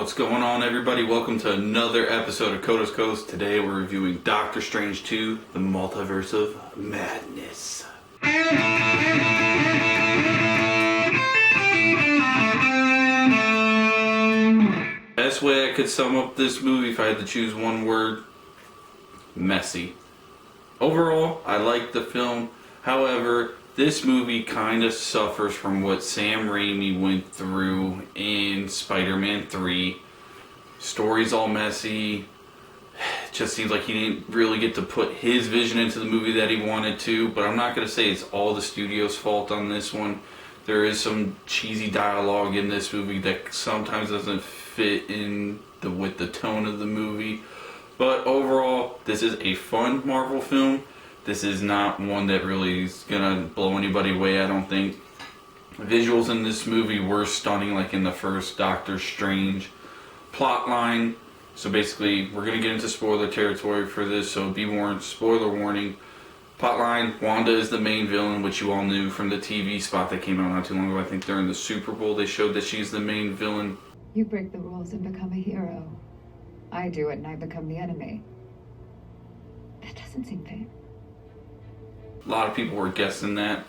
What's going on, everybody? Welcome to another episode of Coda's Coast. Today we're reviewing Doctor Strange 2, the Multiverse of Madness. Best way I could sum up this movie if I had to choose one word: messy. Overall, I liked the film. However, this movie kind of suffers from what Sam Raimi went through in Spider-Man 3. Story's all messy. It just seems like he didn't really get to put his vision into the movie that he wanted to. But I'm not going to say it's all the studio's fault on this one. There is some cheesy dialogue in this movie that sometimes doesn't fit in with the tone of the movie. But overall, this is a fun Marvel film. This is not one that really is gonna blow anybody away, I don't think. Visuals in this movie were stunning, like in the first Doctor Strange. Plot line. So basically, we're gonna get into spoiler territory for this, so be warned, spoiler warning. Plot line, Wanda is the main villain, which you all knew from the TV spot that came out not too long ago. I think during the Super Bowl, they showed that she's the main villain. You break the rules and become a hero. I do it and I become the enemy. That doesn't seem fair. A lot of people were guessing that.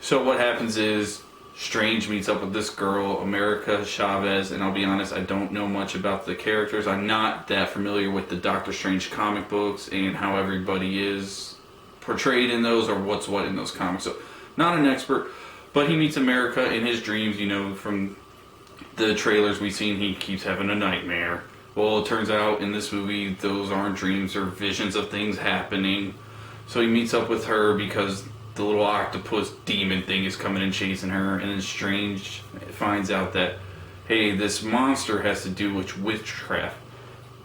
So what happens is Strange meets up with this girl, America Chavez, and I'll be honest, I don't know much about the characters. I'm not that familiar with the Doctor Strange comic books and how everybody is portrayed in those or what's what in those comics. So not an expert, but he meets America in his dreams. You know, from the trailers we've seen, he keeps having a nightmare. Well, it turns out in this movie, those aren't dreams or visions of things happening. So he meets up with her because the little octopus demon thing is coming and chasing her. And then Strange finds out that, hey, this monster has to do with witchcraft.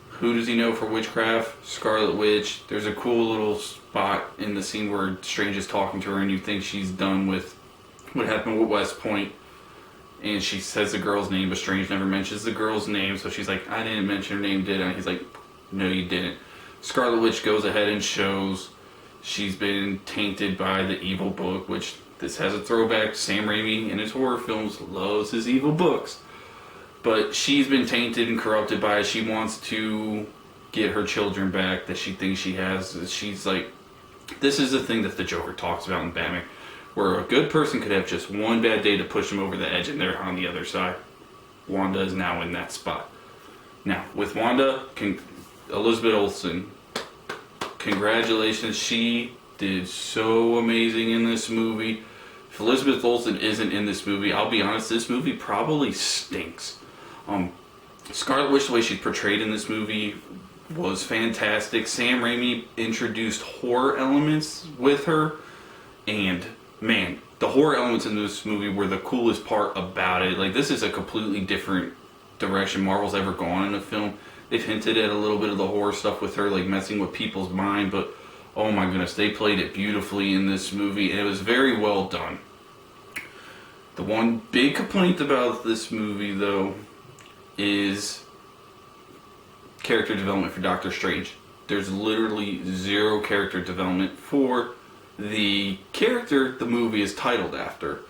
Who does he know for witchcraft? Scarlet Witch. There's a cool little spot in the scene where Strange is talking to her and you think she's done with what happened with West Point. And she says the girl's name, but Strange never mentions the girl's name. So she's like, I didn't mention her name, did I? He's like, no, you didn't. Scarlet Witch goes ahead and shows she's been tainted by the evil book, which this has a throwback. Sam Raimi in his horror films loves his evil books. But she's been tainted and corrupted by it. She wants to get her children back that she thinks she has. She's like, this is the thing that the Joker talks about in Batman, where a good person could have just one bad day to push them over the edge and they're on the other side. Wanda is now in that spot. Now, with Wanda, Elizabeth Olsen, congratulations, she did so amazing in this movie. If Elizabeth Olsen isn't in this movie, I'll be honest, this movie probably stinks. Scarlet Witch, the way she's portrayed in this movie was fantastic. Sam Raimi introduced horror elements with her, and man, the horror elements in this movie were the coolest part about it. Like, this is a completely different direction Marvel's ever gone in a film. They've hinted at a little bit of the horror stuff with her, like messing with people's mind, but oh my goodness, they played it beautifully in this movie, and it was very well done. The one big complaint about this movie, though, is character development for Doctor Strange. There's literally zero character development for the character the movie is titled after.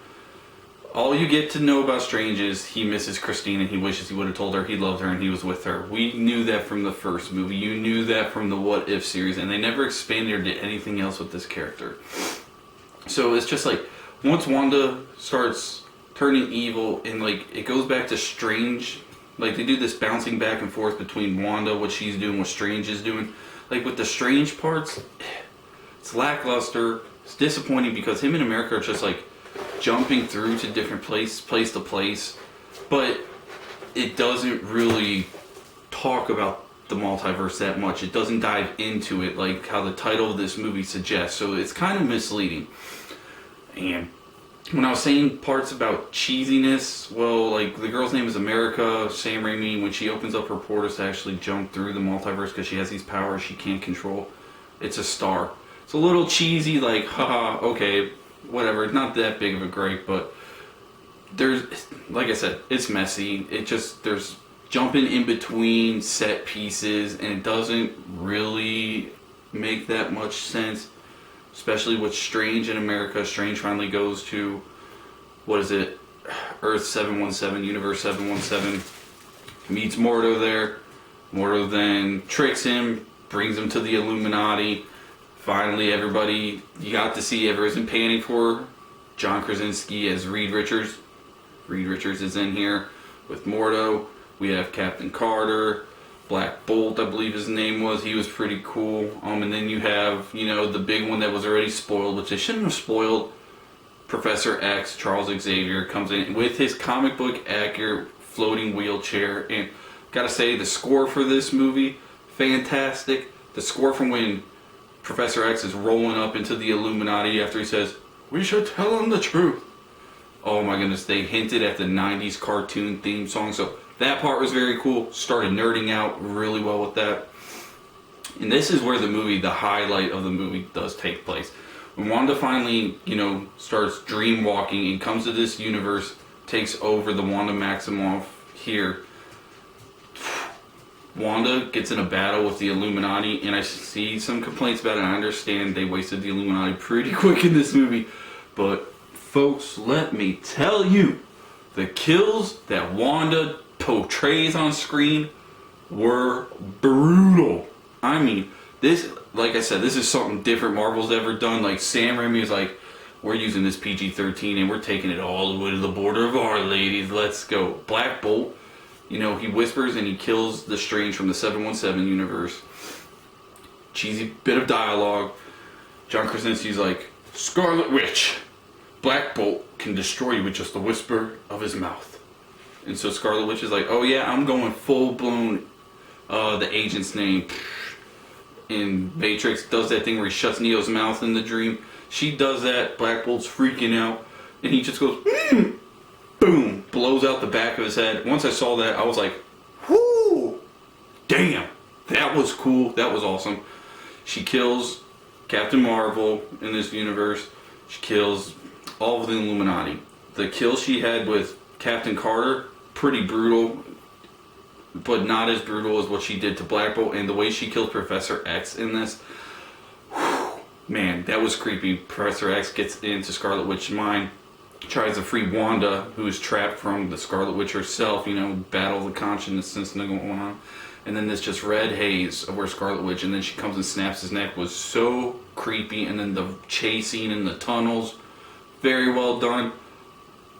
All you get to know about Strange is he misses Christine and he wishes he would have told her he loved her and he was with her. We knew that from the first movie. You knew that from the What If series, and they never expanded or did anything else with this character. So it's just like, once Wanda starts turning evil and like it goes back to Strange, like they do this bouncing back and forth between Wanda, what she's doing, what Strange is doing. Like with the Strange parts, it's lackluster. It's disappointing because him and America are just like jumping through to different place to place, but it doesn't really talk about the multiverse that much. It doesn't dive into it like how the title of this movie suggests, so it's kind of misleading. And when I was saying parts about cheesiness, well, like the girl's name is America. Sam Raimi, when she opens up her portals to actually jump through the multiverse because she has these powers she can't control, it's a star. It's a little cheesy, like, haha, okay, whatever. It's not that big of a gripe, but there's, like I said, it's messy. It just, there's jumping in between set pieces, and it doesn't really make that much sense, especially with Strange in America. Strange finally goes to, what is it, Earth 717, Universe 717, Meets Mordo there. Mordo then tricks him, brings him to the Illuminati. Finally, everybody, you got to see everyone's panning for John Krasinski as Reed Richards. Reed Richards is in here with Mordo. We have Captain Carter, Black Bolt, I believe his name was. He was pretty cool. And then you have, the big one that was already spoiled, which they shouldn't have spoiled. Professor X, Charles Xavier, comes in with his comic book accurate floating wheelchair. And gotta say, the score for this movie, fantastic. The score from when Professor X is rolling up into the Illuminati after he says, "We should tell him the truth." Oh my goodness, they hinted at the 90s cartoon theme song, so that part was very cool. Started nerding out really well with that. And this is where the highlight of the movie does take place. When Wanda finally, starts dream walking and comes to this universe, takes over the Wanda Maximoff here. Wanda gets in a battle with the Illuminati, and I see some complaints about it. I understand they wasted the Illuminati pretty quick in this movie, but folks, let me tell you, the kills that Wanda portrays on screen were brutal. I mean, this, like I said, this is something different Marvel's ever done. Like, Sam Raimi is like, we're using this PG-13 and we're taking it all the way to the border of our ladies. Let's go. Black Bolt, he whispers and he kills the Strange from the 717 universe. Cheesy bit of dialogue. John Krasinski's like, "Scarlet Witch, Black Bolt can destroy you with just the whisper of his mouth." And so Scarlet Witch is like, "Oh yeah, I'm going full blown the agent's name." And Matrix does that thing where he shuts Neo's mouth in the dream. She does that. Black Bolt's freaking out, and he just goes, boom, blows out the back of his head. Once I saw that, I was like, whoo, damn, that was cool. That was awesome. She kills Captain Marvel in this universe. She kills all of the Illuminati. The kill she had with Captain Carter, pretty brutal, but not as brutal as what she did to Black Bolt. And the way she killed Professor X in this, man, that was creepy. Professor X gets into Scarlet Witch's mind, tries to free Wanda, who is trapped from the Scarlet Witch herself, battle of the consciousness going on. And then this just red haze of where Scarlet Witch, and then she comes and snaps his neck, was so creepy. And then the chasing in the tunnels, very well done.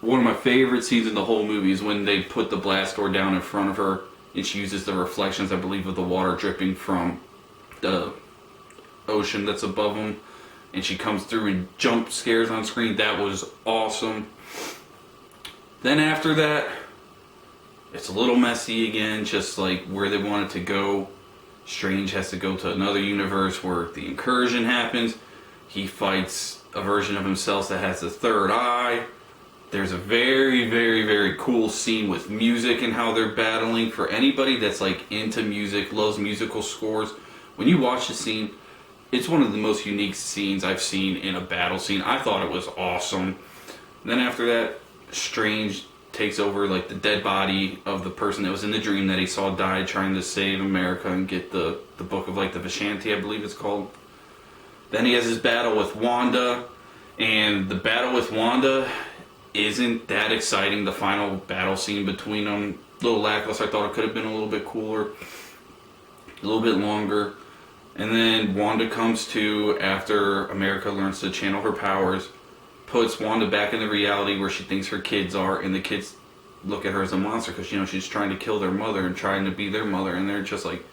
One of my favorite scenes in the whole movie is when they put the blast door down in front of her, and she uses the reflections, I believe, of the water dripping from the ocean that's above them, and she comes through and jump scares on screen. That was awesome. Then after that, it's a little messy again, just like where they wanted to go. Strange has to go to another universe where the incursion happens. He fights a version of himself that has the third eye. There's a very, very, very cool scene with music and how they're battling. For anybody that's like into music, loves musical scores, when you watch the scene, it's one of the most unique scenes I've seen in a battle scene. I thought it was awesome. Then after that, Strange takes over like the dead body of the person that was in the dream that he saw die, trying to save America and get the book of like the Vishanti, I believe it's called. Then he has his battle with Wanda, and the battle with Wanda isn't that exciting. The final battle scene between them, a little lackluster. I thought it could have been a little bit cooler, a little bit longer. And then Wanda comes to after America learns to channel her powers, puts Wanda back in the reality where she thinks her kids are, and the kids look at her as a monster because she's trying to kill their mother and trying to be their mother, and they're just like,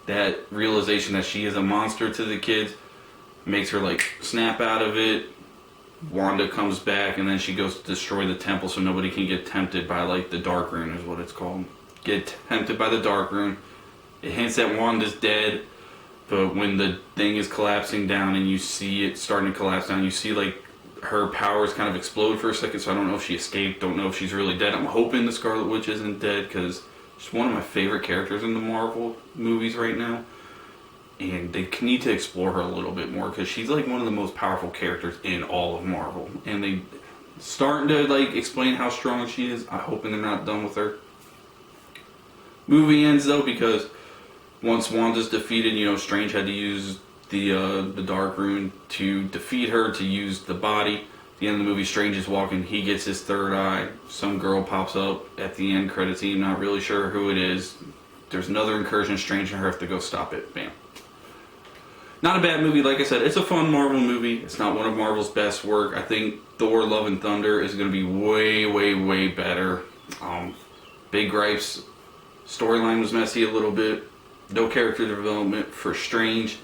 that realization that she is a monster to the kids makes her like snap out of it. Wanda comes back, and then she goes to destroy the temple so nobody can get tempted by like the Dark Rune is what it's called. Get tempted by the Dark Rune. It hints that Wanda's dead, but when the thing is collapsing down and you see it starting to collapse down, you see like her powers kind of explode for a second, so I don't know if she escaped, don't know if she's really dead. I'm hoping the Scarlet Witch isn't dead because she's one of my favorite characters in the Marvel movies right now. And they need to explore her a little bit more because she's like one of the most powerful characters in all of Marvel. And they starting to like explain how strong she is. I'm hoping they're not done with her. Movie ends though because once Wanda's defeated, Strange had to use the Dark Rune to defeat her, to use the body. the end of the movie, Strange is walking, he gets his third eye. Some girl pops up at the end credit scene, not really sure who it is. There's another incursion, Strange and her have to go stop it. Bam. Not a bad movie, like I said. It's a fun Marvel movie. It's not one of Marvel's best work. I think Thor: Love and Thunder is going to be way, way, way better. Big gripes. Storyline was messy a little bit. No character development for Strange.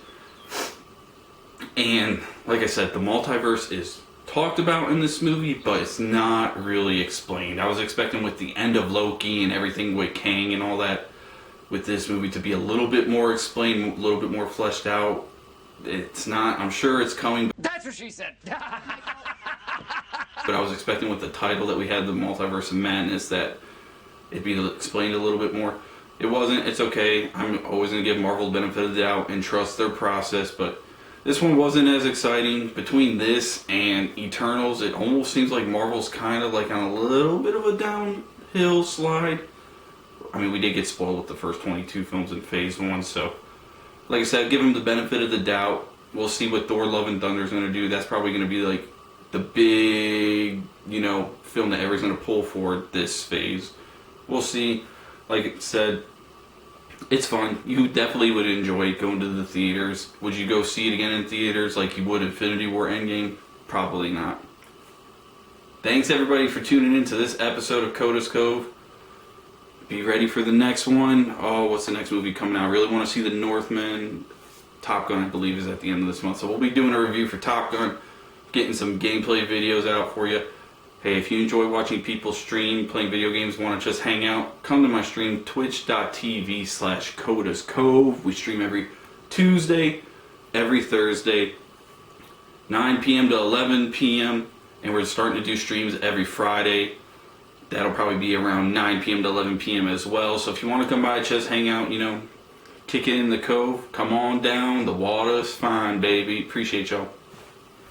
And like I said, the multiverse is talked about in this movie, but it's not really explained. I was expecting with the end of Loki and everything with Kang and all that, with this movie to be a little bit more explained, a little bit more fleshed out. It's not. I'm sure it's coming. That's what she said. But I was expecting with the title that we had, the Multiverse of Madness, that it'd be explained a little bit more. It wasn't. It's okay. I'm always going to give Marvel the benefit of the doubt and trust their process, but this one wasn't as exciting. Between this and Eternals, it almost seems like Marvel's kind of like on a little bit of a downhill slide. I mean, we did get spoiled with the first 22 films in Phase 1, so like I said, give them the benefit of the doubt. We'll see what Thor: Love and Thunder is going to do. That's probably going to be like the big, film that everyone's going to pull for this phase. We'll see. Like I said, it's fun. You definitely would enjoy going to the theaters. Would you go see it again in theaters like you would Infinity War Endgame? Probably not. Thanks everybody for tuning in to this episode of Coda's Cove. Be ready for the next one. Oh, what's the next movie coming out? I really want to see The Northman. Top Gun, I believe, is at the end of this month. So we'll be doing a review for Top Gun. Getting some gameplay videos out for you. Hey, if you enjoy watching people stream, playing video games, want to just hang out, come to my stream, twitch.tv/Coda's Cove. We stream every Tuesday, every Thursday, 9 p.m. to 11 p.m. And we're starting to do streams every Friday. That'll probably be around 9 p.m. to 11 p.m. as well. So if you want to come by, just hang out, kick it in the cove, come on down. The water's fine, baby. Appreciate y'all.